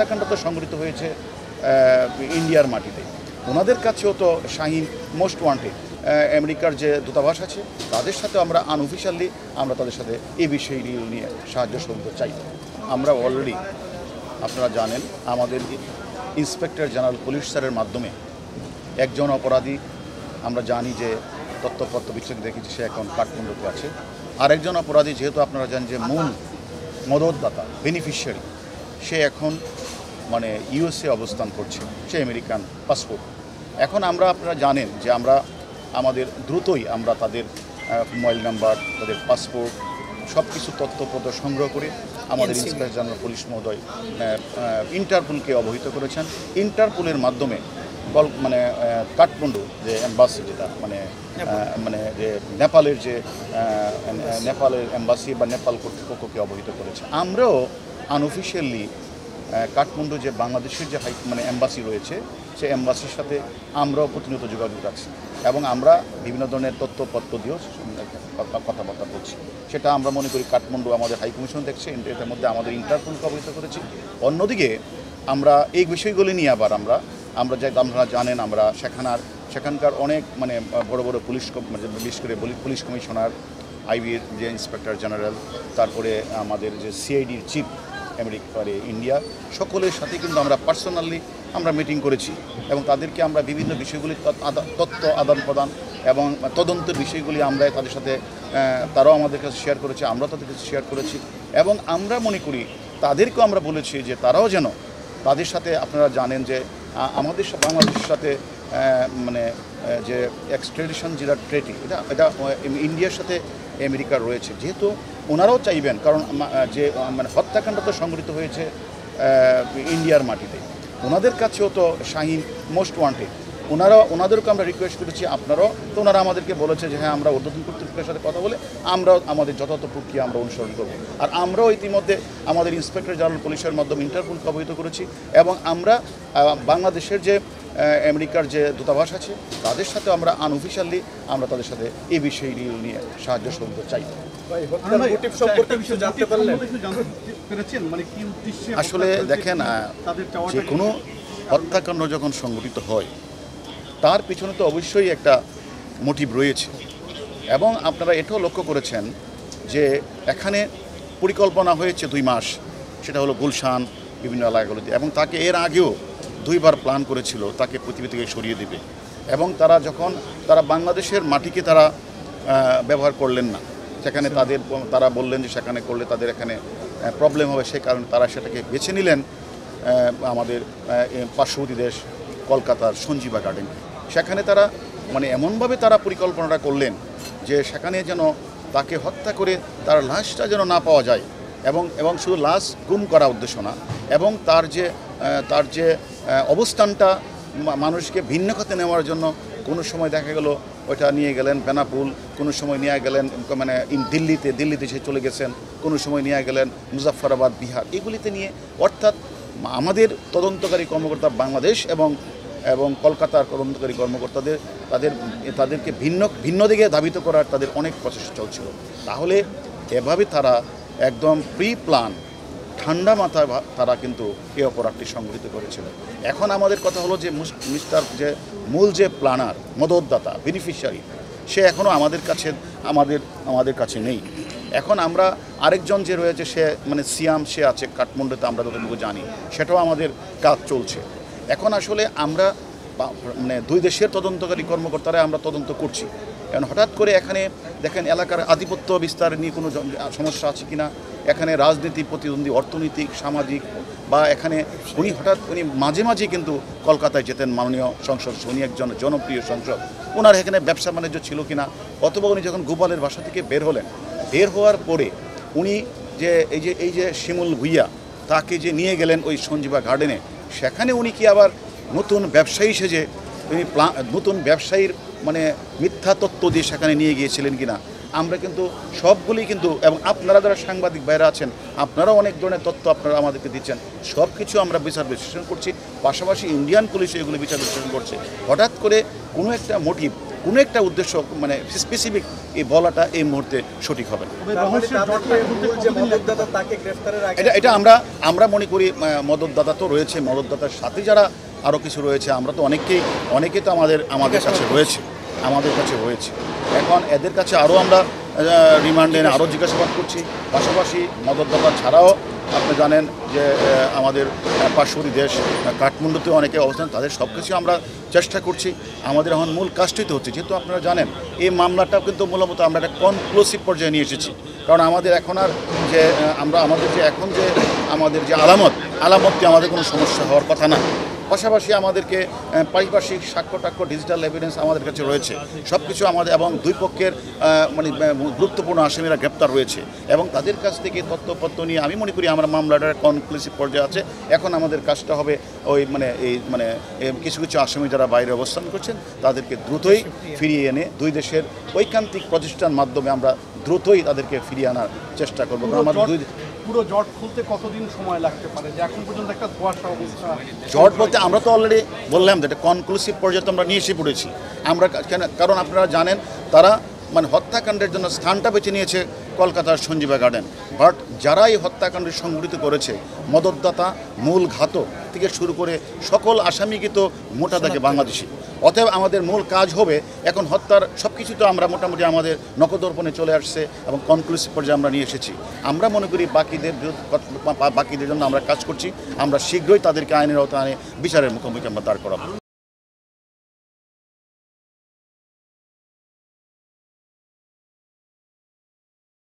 হত্যাকাণ্ড তো সংঘটিত হয়েছে ইন্ডিয়ার মাটিতে। ওনাদের কাছেও তো শাহিন মোস্ট ওয়ান্টেড, আমেরিকার যে দূতাবাস আছে তাদের সাথে আমরা আনঅফিশিয়ালি আমরা তাদের সাথে এই বিষয়টি নিয়ে সাহায্য সহযোগিতা চাই। আমরা অলরেডি আপনারা জানেন আমাদের ইন্সপেক্টর জেনারেল পুলিশ স্যারের মাধ্যমে একজন অপরাধী আমরা জানি যে তথ্যপত্র বিশ্লেষণ দেখেছি সে এখন কাঠমান্ডুতে আছে। আরেকজন অপরাধী যেহেতু আপনারা জানেন যে মূল মদতদাতা বেনিফিশিয়ারি সে এখন মানে ইউএসএ অবস্থান করছে, সে আমেরিকান পাসপোর্ট। এখন আমরা আপনারা জানেন যে আমরা আমাদের দ্রুতই আমরা তাদের মোবাইল নাম্বার, তাদের পাসপোর্ট সব কিছু তথ্যপত্র সংগ্রহ করে আমাদের ইন্সপেক্টর জেনারেল পুলিশ মহোদয় ইন্টারপোলকে অবহিত করেছেন। ইন্টারপোলের মাধ্যমে মানে কাঠমান্ডু যে এম্বাসি যেটা মানে যে নেপালের যে নেপালের এম্বাসি বা নেপাল কর্তৃপক্ষকে অবহিত করেছে। আমরাও আনঅফিশিয়ালি কাঠমান্ডু যে বাংলাদেশের যে এম্বাসি রয়েছে সেই এম্বাসির সাথে আমরাও প্রতিনিয়ত যোগাযোগ রাখছি এবং আমরা বিভিন্ন ধরনের তথ্যপত্র দিয়েও কথাবার্তা বলছি। সেটা আমরা মনে করি কাঠমান্ডু আমাদের হাইকমিশন দেখছে, এটার মধ্যে আমাদের ইন্টারপোলকে অবহিত করেছি। অন্যদিকে আমরা এই বিষয়গুলি নিয়ে আবার আমরা যে আপনারা জানেন আমরা সেখানকার অনেক বড় বড় পুলিশ বিশেষ করে পুলিশ কমিশনার, আইবির যে ইন্সপেক্টর জেনারেল, তারপরে আমাদের যে সিআইডির চিফ আমেরিকার ইন্ডিয়া, সকলের সাথে কিন্তু আমরা পার্সোনালি আমরা মিটিং করেছি এবং তাদেরকে আমরা বিভিন্ন বিষয়গুলি তথ্য আদান প্রদান এবং তদন্তের বিষয়গুলি আমরা তাদের সাথে তারাও আমাদের কাছে শেয়ার করেছে, আমরা তাদের কাছে শেয়ার করেছি এবং আমরা মনে করি তাদেরকেও আমরা বলেছি যে তারাও যেন তাদের সাথে আপনারা জানেন যে আমাদের বাংলাদেশের সাথে যে এক্সট্রাডিশন যেটা ট্রেটি এটা ইন্ডিয়ার সাথে আমেরিকার রয়েছে, যেহেতু ওনারাও চাইবেন, কারণ যে হত্যাকাণ্ড তো সংঘটিত হয়েছে ইন্ডিয়ার মাটিতে। ওনাদের কাছেও তো শাহিন মোস্ট ওয়ান্টেড, ওনাদেরকে আমরা রিকোয়েস্ট করেছি আপনারাও, তো ওনারা আমাদেরকে বলেছে যে হ্যাঁ আমরা ঊর্ধ্বতন কর্তৃপক্ষের সাথে কথা বলে আমরাও আমাদের যথাযথ প্রক্রিয়া আমরা অনুসরণ করব। আর আমরাও ইতিমধ্যে আমাদের ইন্সপেক্টর জেনারেল পুলিশের মাধ্যমে ইন্টারপোলকে অবহিত করেছি এবং আমরা বাংলাদেশের যে আমেরিকার যে দূতাবাস আছে তাদের সাথে আমরা আনঅফিশিয়ালি আমরা তাদের সাথে এই বিষয়টি নিয়ে সাহায্য সহযোগিতা চাই। আসলে দেখেন, যে কোনো হত্যাকাণ্ড যখন সংঘটিত হয় তার পিছনে তো অবশ্যই একটা মোটিভ রয়েছে এবং আপনারা এটাও লক্ষ্য করেছেন যে এখানে পরিকল্পনা হয়েছে 2 মাস, সেটা হলো গুলশান বিভিন্ন এলাকাগুলিতে, এবং তাকে এর আগেও 2 বার প্ল্যান করেছিল তাকে পৃথিবী থেকে সরিয়ে দেবে এবং তারা বাংলাদেশের মাটিকে তারা ব্যবহার করলেন না, সেখানে তারা বললেন যে সেখানে করলে তাদের এখানে প্রবলেম হবে, সে কারণে তারা সেটাকে বেছে নিলেন আমাদের পার্শ্ববর্তী দেশ কলকাতার সঞ্জীবা গার্ডেন। সেখানে তারা এমনভাবে তারা পরিকল্পনাটা করলেন যে সেখানে যেন তাকে হত্যা করে তার লাশটা যেন না পাওয়া যায় এবং শুধু লাশ গুম করা উদ্দেশ্য না, এবং তার যে অবস্থানটা মানুষকে ভিন্ন খাতে নেওয়ার জন্য কোনো সময় দেখা গেল ওইটা নিয়ে গেলেন বেনাপুল, কোনো সময় নিয়ে গেলেন দিল্লিতে সে চলে গেছেন, কোনো সময় নিয়ে গেলেন মুজাফফরাবাদ বিহার, এগুলিতে নিয়ে, অর্থাৎ আমাদের তদন্তকারী কর্মকর্তা বাংলাদেশ এবং কলকাতার তদন্তকারী কর্মকর্তাদের তাদেরকে ভিন্ন দিকে ধাবিত করার তাদের অনেক প্রচেষ্টা চলছিল। তাহলে এভাবে তারা একদম প্রি প্ল্যান ঠান্ডা মাথায় তারা কিন্তু এই অপরাধটি সংঘটিত করেছিল। এখন আমাদের কথা হলো যে মূল যে প্ল্যানার, মদতদাতা, বেনিফিশিয়ারি, সে এখনও আমাদের কাছে নেই। এখন আমরা আরেকজন যে রয়েছে সে সিয়াম, সে আছে কাঠমান্ডুতে, আমরা যতটুকু জানি সেটাও আমাদের কাজ চলছে। এখন আসলে আমরা 2 দেশের তদন্তকারী কর্মকর্তারা আমরা তদন্ত করছি। কারণ হঠাৎ করে এখানে দেখেন এলাকার আধিপত্য বিস্তার নিয়ে কোনো সমস্যা আছে কিনা, এখানে রাজনীতি, প্রতিদ্বন্দ্বী, অর্থনৈতিক, সামাজিক, বা এখানে উনি মাঝে কিন্তু কলকাতায় যেতেন, মাননীয় সংসদ, উনি একজন জনপ্রিয় সংসদ, ওনার এখানে ব্যবসা বাণিজ্য ছিল কিনা, অথবা উনি যখন গোপালের বাসা থেকে বের হওয়ার পরে উনি এই যে শিমুল ভুইয়া তাকে যে নিয়ে গেলেন ওই সঞ্জীবা গার্ডেনে, সেখানে উনি কি আবার নতুন ব্যবসায়ী সেজে উনি নতুন ব্যবসায়ীর মিথ্যা তথ্য দিয়ে সেখানে নিয়ে গিয়েছিলেন কিনা, আমরা কিন্তু সবগুলি কিন্তু, এবং আপনারা যারা সাংবাদিক ভাইরা আছেন আপনারাও অনেক ধরনের তথ্য আপনারা আমাদেরকে দিচ্ছেন, সব কিছু আমরা বিচার বিশ্লেষণ করছি, পাশাপাশি ইন্ডিয়ান পুলিশ এগুলো বিচার বিশ্লেষণ করছে। হঠাৎ করে কোনো একটা মোটিভ কোনো একটা উদ্দেশ্য মানে স্পেসিফিক এই বলাটা এই মুহূর্তে সঠিক হবে না। এটা আমরা মনে করি মদতদাতা তো রয়েছে, মদতদাতার সাথে যারা আরও কিছু রয়েছে, আমরা তো অনেকে তো আমাদের কাছে রয়েছে। এখন এদের কাছে আরও আমরা রিমান্ডে আরও জিজ্ঞাসাবাদ করছি। পাশাপাশি মদতদাতা ছাড়াও আপনি জানেন যে আমাদের পার্শ্ববর্তী দেশ কাঠমান্ডুতে অনেকে অবস্থান, তাদের সব কিছু আমরা চেষ্টা করছি। আমাদের এখন মূল কাজটি তো হচ্ছে, যেহেতু আপনারা জানেন এই মামলাটা কিন্তু মূলত আমরা একটা কনক্লুসিভ পর্যায়ে নিয়ে এসেছি। কারণ আমাদের এখন আর যে আমাদের যে আলামতটি আমাদের কোনো সমস্যা হওয়ার কথা না। পাশাপাশি আমাদেরকে পারিপার্শ্বিক সাক্ষ্য ডিজিটাল এভিডেন্স আমাদের কাছে রয়েছে, সব কিছু আমাদের এবং দুই পক্ষের মানে গুরুত্বপূর্ণ আসামিরা গ্রেপ্তার রয়েছে এবং তাদের কাছ থেকে তথ্যপত্র নিয়ে আমি মনে করি আমরা মামলাটার কনক্লুসিভ পর্যায়ে আছে। এখন আমাদের কাজটা হবে কিছু আসামি যারা বাইরে অবস্থান করছেন তাদেরকে দ্রুতই ফিরিয়ে এনে দুই দেশের ঐকান্তিক প্রচেষ্টার মাধ্যমে আমরা দ্রুতই তাদেরকে ফিরিয়ে আনার চেষ্টা করবো। পুরো জট খুলতে কতদিন সময় লাগতে পারে, যে এখন পর্যন্ত একটা ধোঁয়াশা অবস্থা? জট বলতে আমরা তো অলরেডি বললাম যে এটা কনক্লুসিভ পর্যায়ে আমরা নিয়ে এসে পড়েছি। আমরা কারণ আপনারা জানেন তারা মানে হত্যাকাণ্ডের জন্য স্থানটা বেছে নিয়েছে কলকাতার সঞ্জীবা গার্ডেন, বাট যারা এই হত্যাকাণ্ড সংঘটিত করেছে মদতদাতা, মূল ঘাতক থেকে শুরু করে সকল আসামিকে তো মোটা দাগে বাংলাদেশি। অতএব আমাদের মূল কাজ হবে এখন হত্যার সব কিছু তো আমরা মোটামুটি আমাদের নখদর্পণে চলে আসছে এবং কনক্লুসিভ পর্যায়ে আমরা নিয়ে এসেছি। আমরা মনে করি বাকিদের জন্য আমরা কাজ করছি। আমরা শীঘ্রই তাদেরকে আইনের আওতায় বিচারের মুখোমুখি আমরা দাঁড় করাবো।